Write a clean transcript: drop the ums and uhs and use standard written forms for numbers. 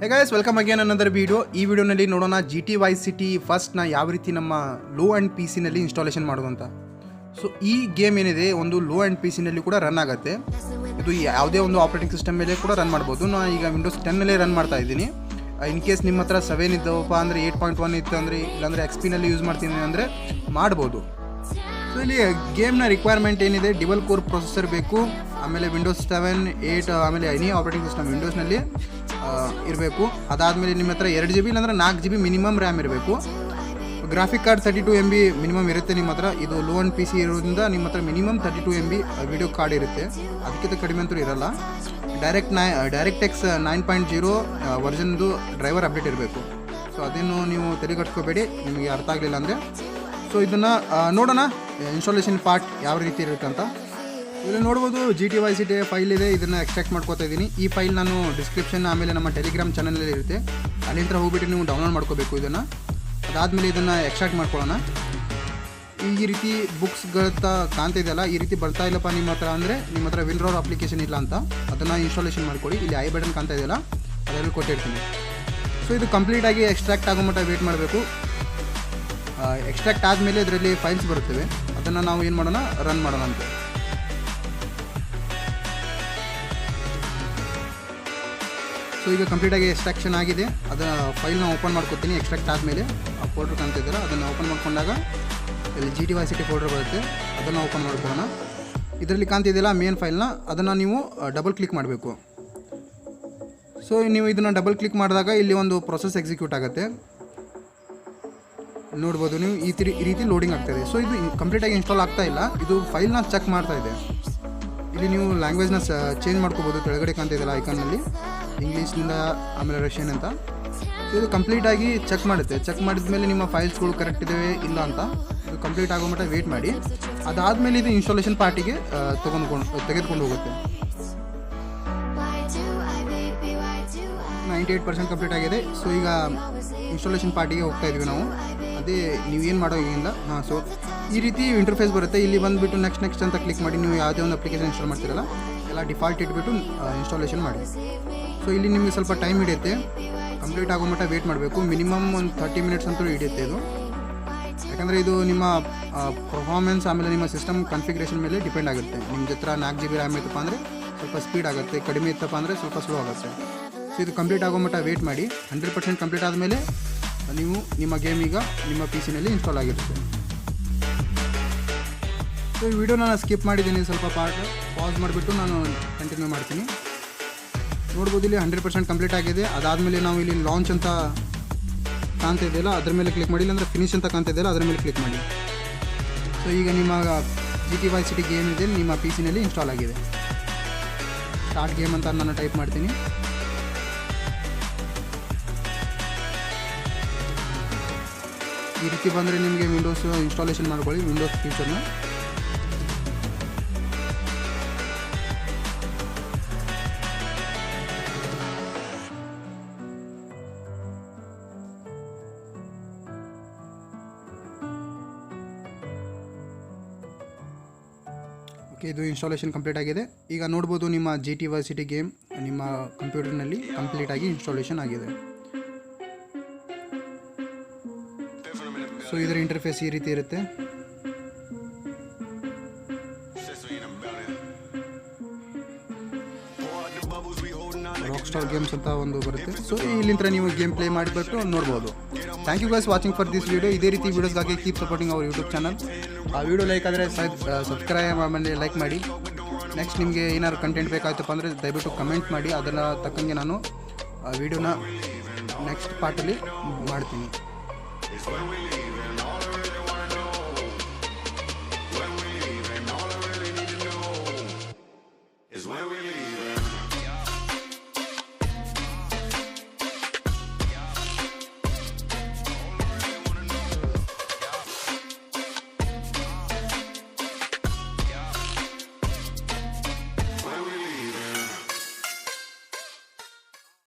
ಹೇ guys, welcome again another video. ಈ ವಿಡಿಯೋನಲ್ಲಿ ನೋಡೋಣ GTA ಸಿಟಿ ಫಸ್ಟ್ನ ಯಾವ ರೀತಿ ನಮ್ಮ ಲೋ ಆ್ಯಂಡ್ ಪಿ ಸಿನಲ್ಲಿ ಇನ್ಸ್ಟಾಲೇಷನ್ ಮಾಡೋದು ಅಂತ. ಸೊ ಈ ಗೇಮ್ ಏನಿದೆ ಒಂದು ಲೋ ಆ್ಯಂಡ್ ಪಿ ಸಿನಲ್ಲಿ ಕೂಡ ರನ್ ಆಗುತ್ತೆ. ಇದು ಯಾವುದೇ ಒಂದು ಆಪ್ರೇಟಿಂಗ್ ಸಿಸ್ಟಮ್ ಮೇಲೆ ಕೂಡ ರನ್ ಮಾಡ್ಬೋದು. ನಾನು ಈಗ ವಿಂಡೋಸ್ 10ನಲ್ಲೇ ರನ್ ಮಾಡ್ತಾ ಇದ್ದೀನಿ. ಇನ್ ಕೇಸ್ ನಿಮ್ಮ ಹತ್ರ 7 ಇದ್ದವಪ್ಪ ಅಂದರೆ 8.1 ಇತ್ತು ಅಂದರೆ, ಇಲ್ಲಾಂದರೆ XP-ನಲ್ಲಿ ಯೂಸ್ ಮಾಡ್ತೀನಿ ಅಂದರೆ ಮಾಡ್ಬೋದು. ಸೊ ಇಲ್ಲಿ ಗೇಮ್ನ ರಿಕ್ವೈರ್ಮೆಂಟ್ ಏನಿದೆ, ಡ್ಯುಯಲ್ ಕೋರ್ ಪ್ರೊಸೆಸರ್ ಬೇಕು, ಆಮೇಲೆ ವಿಂಡೋಸ್ 7, 8 ಆಮೇಲೆ ಎನಿ ಆಪ್ರೇಟಿಂಗ್ ಸಿಸ್ಟಮ್ ವಿಂಡೋಸ್ನಲ್ಲಿ ಇರಬೇಕು. ಅದಾದಮೇಲೆ ನಿಮ್ಮ ಹತ್ರ 2 GB ಇಲ್ಲಾಂದರೆ 4 GB ಮಿನಿಮಮ್ ರ್ಯಾಮ್ ಇರಬೇಕು. ಗ್ರಾಫಿಕ್ ಕಾರ್ಡ್ 32 MB ಮಿನಿಮಮ್ ಇರುತ್ತೆ ನಿಮ್ಮ ಹತ್ರ. ಇದು ಲೋ ಆ್ಯಂಡ್ ಪಿ ಸಿ ಇರೋದ್ರಿಂದ ನಿಮ್ಮ ಹತ್ರ ಮಿನಿಮಮ್ 32 MB ವಿಡಿಯೋ ಕಾರ್ಡ್ ಇರುತ್ತೆ, ಅದಕ್ಕಿಂತ ಕಡಿಮೆ ಅಂತೂ ಇರಲ್ಲ. ಡೈರೆಕ್ಟ್ ಎಕ್ಸ್ 9.0 ವರ್ಷನ್ದು ಡ್ರೈವರ್ ಅಪ್ಡೇಟ್ ಇರಬೇಕು. ಸೊ ಅದನ್ನು ನೀವು ತಲೆಗಟ್ಕೋಬೇಡಿ, ನಿಮಗೆ ಅರ್ಥ ಆಗಲಿಲ್ಲ ಅಂದರೆ. ಸೊ ಇದನ್ನು ನೋಡೋಣ ಇನ್ಸ್ಟಾಲೇಷನ್ ಪಾರ್ಟ್ ಯಾವ ರೀತಿ ಇರುತ್ತೆ ಅಂತ. ಇಲ್ಲಿ ನೋಡ್ಬೋದು GTA ಸಿಟಿ ಫೈಲ್ ಇದೆ, ಇದನ್ನು ಎಕ್ಸ್ಟ್ರಾಕ್ಟ್ ಮಾಡ್ಕೋತಾ ಇದ್ದೀನಿ. ಈ ಫೈಲ್ ನಾನು ಡಿಸ್ಕ್ರಿಪ್ಷನ್ ಆಮೇಲೆ ನಮ್ಮ ಟೆಲಿಗ್ರಾಮ್ ಚಾನಲಲ್ಲಿ ಇರುತ್ತೆ, ಅಲ್ಲಿಂದ ಹೋಗ್ಬಿಟ್ಟು ನೀವು ಡೌನ್ಲೋಡ್ ಮಾಡ್ಕೋಬೇಕು ಇದನ್ನು. ಅದಾದಮೇಲೆ ಇದನ್ನು ಎಕ್ಸ್ಟ್ರಾಕ್ಟ್ ಮಾಡ್ಕೊಳ್ಳೋಣ. ಈ ರೀತಿ ಬುಕ್ಸ್ಗಳತ್ತ ಕಾಣ್ತಿದೆಯಲ್ಲ, ಈ ರೀತಿ ಬರ್ತಾ ಇಲ್ಲಪ್ಪ ನಿಮ್ಮ ಹತ್ರ ಅಂದರೆ ನಿಮ್ಮ ಹತ್ರ ವಿನ್ರೋರ್ ಅಪ್ಲಿಕೇಶನ್ ಇಲ್ಲ ಅಂತ, ಅದನ್ನು ಇನ್ಸ್ಟಾಲೇಷನ್ ಮಾಡ್ಕೊಳ್ಳಿ. ಇಲ್ಲಿ ಐ ಬಟನ್ ಕಾಣ್ತಾ ಇದೆಯಲ್ಲ, ಅದರಲ್ಲಿ ಕೊಟ್ಟಿರ್ತೀನಿ. ಸೊ ಇದು ಕಂಪ್ಲೀಟಾಗಿ ಎಕ್ಸ್ಟ್ರಾಕ್ಟ್ ಆಗೋ ಮಟ್ಟ ವೇಟ್ ಮಾಡಬೇಕು. ಎಕ್ಸ್ಟ್ರಾಕ್ಟ್ ಆದಮೇಲೆ ಇದರಲ್ಲಿ ಫೈಲ್ಸ್ ಬರುತ್ತವೆ, ಅದನ್ನು ನಾವು ಏನು ಮಾಡೋಣ, ರನ್ ಮಾಡೋಣ ಅಂತ. ಸೊ ಈಗ ಕಂಪ್ಲೀಟಾಗಿ ಎಕ್ಸ್ಟ್ರಾಕ್ಷನ್ ಆಗಿದೆ. ಅದರ ಫೈಲ್ನ ಓಪನ್ ಮಾಡ್ಕೊತೀನಿ. ಎಕ್ಸ್ಟ್ರಾಕ್ಟ್ ಆದಮೇಲೆ ಆ ಫೋಲ್ಡರ್ ಕಾಣ್ತಿದ್ದೀರ, ಅದನ್ನು ಓಪನ್ ಮಾಡ್ಕೊಂಡಾಗ ಇಲ್ಲಿ GTA ಸಿಟಿ ಫೋಲ್ಡರ್ ಬರುತ್ತೆ, ಅದನ್ನು ಓಪನ್ ಮಾಡ್ಕೊಳ್ಳೋಣ. ಇದರಲ್ಲಿ ಕಾಣ್ತಿದೆಯಲ್ಲ ಮೇನ್ ಫೈಲ್ನ, ಅದನ್ನು ನೀವು ಡಬಲ್ ಕ್ಲಿಕ್ ಮಾಡಬೇಕು. ಸೊ ನೀವು ಇದನ್ನು ಡಬಲ್ ಕ್ಲಿಕ್ ಮಾಡಿದಾಗ ಇಲ್ಲಿ ಒಂದು ಪ್ರೊಸೆಸ್ ಎಕ್ಸಿಕ್ಯೂಟ್ ಆಗುತ್ತೆ, ನೋಡ್ಬೋದು ನೀವು. ಈ ರೀತಿ ಲೋಡಿಂಗ್ ಆಗ್ತಾಯಿದೆ. ಸೊ ಇದು ಕಂಪ್ಲೀಟಾಗಿ ಇನ್ಸ್ಟಾಲ್ ಆಗ್ತಾ ಇಲ್ಲ, ಇದು ಫೈಲ್ನ ಚೆಕ್ ಮಾಡ್ತಾ ಇದೆ. ಇಲ್ಲಿ ನೀವು ಲ್ಯಾಂಗ್ವೇಜ್ನ ಚೇಂಜ್ ಮಾಡ್ಕೋಬೋದು. ಕೆಳಗಡೆ ಕಾಣ್ತಿದೆಯಲ್ಲ ಐಕಾನ್ನಲ್ಲಿ ಇಂಗ್ಲೀಷ್ನಿಂದ ಆಮೇಲೆ ರಷ್ಯನ್ ಅಂತ. ಇದು ಕಂಪ್ಲೀಟಾಗಿ ಚೆಕ್ ಮಾಡುತ್ತೆ. ಚೆಕ್ ಮಾಡಿದ ಮೇಲೆ ನಿಮ್ಮ ಫೈಲ್ಸ್ಗಳು ಕರೆಕ್ಟ್ ಇದ್ದಾವೆ ಇಲ್ಲ ಅಂತ ಇದು ಕಂಪ್ಲೀಟ್ ಆಗೋ ಮಟ್ಟ ವೇಟ್ ಮಾಡಿ. ಅದಾದಮೇಲೆ ಇದು ಇನ್ಸ್ಟಾಲೇಷನ್ ಪಾರ್ಟಿಗೆ ತೆಗೆದುಕೊಂಡು ಹೋಗುತ್ತೆ. 98% ಕಂಪ್ಲೀಟ್ ಆಗಿದೆ. ಸೊ ಈಗ ಇನ್ಸ್ಟಾಲೇಷನ್ ಪಾರ್ಟಿಗೆ ಹೋಗ್ತಾ ಇದ್ವಿ ನಾವು. ಅದೇ ನೀವೇನು ಮಾಡೋ ಈಗಿಂದ. ಸೊ ಈ ರೀತಿ ಇಂಟರ್ಫೇಸ್ ಬರುತ್ತೆ. ಇಲ್ಲಿ ಬಂದುಬಿಟ್ಟು ನೆಕ್ಸ್ಟ್ ಅಂತ ಕ್ಲಿಕ್ ಮಾಡಿ. ನೀವು ಯಾವುದೇ ಒಂದು ಅಪ್ಲಿಕೇಶನ್ ಇನ್ಸ್ಟಾಲ್ ಮಾಡ್ತೀರಲ್ಲ, ಎಲ್ಲ ಡಿಫಾಲ್ಟ್ ಇಟ್ಬಿಟ್ಟು ಇನ್ಸ್ಟಾಲೇಷನ್ ಮಾಡಿ. ಸೊ ಇಲ್ಲಿ ನಿಮಗೆ ಸ್ವಲ್ಪ ಟೈಮ್ ಹಿಡಿಯುತ್ತೆ, ಕಂಪ್ಲೀಟ್ ಆಗೋ ಮಟ್ಟ ವೇಟ್ ಮಾಡಬೇಕು. ಮಿನಿಮಮ್ ಒಂದು 30 ಮಿನಿಟ್ಸ್ ಅಂತೂ ಹಿಡಿಯುತ್ತೆ ಇದು. ಯಾಕಂದರೆ ಇದು ನಿಮ್ಮ ಪರ್ಫಾರ್ಮೆನ್ಸ್ ಆಮೇಲೆ ನಿಮ್ಮ ಸಿಸ್ಟಮ್ ಕಾನ್ಫಿಗರೇಷನ್ ಮೇಲೆ ಡಿಪೆಂಡ್ ಆಗುತ್ತೆ. ನಿಮ್ಮ ಹತ್ರ 4 GB ರ್ಯಾಮ್ ಇತ್ತಪ್ಪ ಅಂದರೆ ಸ್ವಲ್ಪ ಸ್ಪೀಡ್ ಆಗುತ್ತೆ, ಕಡಿಮೆ ಇತ್ತಪ್ಪ ಅಂದರೆ ಸ್ವಲ್ಪ ಸ್ಲೋ ಆಗುತ್ತೆ. ಸೊ ಇದು ಕಂಪ್ಲೀಟ್ ಆಗೋ ಮಟ್ಟ ವೇಟ್ ಮಾಡಿ. 100% ಕಂಪ್ಲೀಟ್ ಆದಮೇಲೆ ನೀವು ನಿಮ್ಮ ಗೇಮ್ ಈಗ ನಿಮ್ಮ ಪಿ ಸಿನಲ್ಲಿ ಇನ್ಸ್ಟಾಲ್ ಆಗಿರುತ್ತೆ. ಸೊ ಈ ವಿಡಿಯೋ ನಾನು ಸ್ಕಿಪ್ ಮಾಡಿದ್ದೀನಿ, ಸ್ವಲ್ಪ ಪಾರ್ಟ್ ಪಾಸ್ ಮಾಡಿಬಿಟ್ಟು ನಾನು ಕಂಟಿನ್ಯೂ ಮಾಡ್ತೀನಿ. ನೋಡ್ಬೋದು ಇಲ್ಲಿ 100% ಕಂಪ್ಲೀಟ್ ಆಗಿದೆ. ಅದಾದಮೇಲೆ ನಾವು ಇಲ್ಲಿ ಲಾಂಚ್ ಅಂತ ಕಾಣ್ತಾ ಇದೆಯಲ್ಲ, ಅದ್ರ ಮೇಲೆ ಕ್ಲಿಕ್ ಮಾಡಿ, ಇಲ್ಲಾಂದರೆ ಫಿನಿಶ್ ಅಂತ ಕಾಣ್ತಾ ಇದೆಯಲ್ಲ, ಅದ್ರ ಮೇಲೆ ಕ್ಲಿಕ್ ಮಾಡಿ. ಸೊ ಈಗ ನಿಮ್ಮ GTA ಸಿಟಿ ಗೇಮ್ ಇದೆ ನಿಮ್ಮ ಪಿ ಸಿನಲ್ಲಿ ಇನ್ಸ್ಟಾಲ್ ಆಗಿದೆ. ಸ್ಟಾರ್ಟ್ ಗೇಮ್ ಅಂತ ನಾನು ಟೈಪ್ ಮಾಡ್ತೀನಿ. ಈ ರೀತಿ ಬಂದರೆ ನಿಮಗೆ ವಿಂಡೋಸ್ ಇನ್ಸ್ಟಾಲೇಷನ್ ಮಾಡ್ಕೊಳ್ಳಿ, ವಿಂಡೋಸ್ ಫೀಚರ್ನ. ಓಕೆ, ಇದು ಇನ್ಸ್ಟಾಲೇಷನ್ ಕಂಪ್ಲೀಟ್ ಆಗಿದೆ. ಈಗ ನೋಡ್ಬೋದು ನಿಮ್ಮ GTA ಸಿಟಿ ಗೇಮ್ ನಿಮ್ಮ ಕಂಪ್ಯೂಟರ್ನಲ್ಲಿ ಕಂಪ್ಲೀಟಾಗಿ ಇನ್ಸ್ಟಾಲೇಷನ್ ಆಗಿದೆ. ಸೊ ಇದರ ಇಂಟರ್ಫೇಸ್ ಈ ರೀತಿ ಇರುತ್ತೆ. ರಾಕ್ಸ್ಟಾರ್ ಗೇಮ್ಸ್ ಅಂತ ಒಂದು ಬರುತ್ತೆ. ಸೊ ಇಲ್ಲಿಂದ ನೀವು ಗೇಮ್ ಪ್ಲೇ ಮಾಡಿಬಿಟ್ಟು ನೋಡ್ಬೋದು. Thank you guys watching for this video. ಇದೇ ರೀತಿ ವೀಡಿಯೋಸ್ಗಾಗಿ keep supporting our YouTube channel. ಆ ವಿಡಿಯೋ ಲೈಕ್ ಆದರೆ ಸಬ್ಸ್ಕ್ರೈಬ್ ಆಮೇಲೆ ಲೈಕ್ ಮಾಡಿ. ನೆಕ್ಸ್ಟ್ ನಿಮಗೆ ಏನಾದ್ರು ಕಂಟೆಂಟ್ ಬೇಕಾಯ್ತಪ್ಪ ಅಂದರೆ ದಯವಿಟ್ಟು ಕಮೆಂಟ್ ಮಾಡಿ, ಅದನ್ನು ತಕ್ಕಂಗೆ ನಾನು ಆ ವಿಡಿಯೋನ ನೆಕ್ಸ್ಟ್ ಪಾರ್ಟಲ್ಲಿ ಮಾಡ್ತೀನಿ.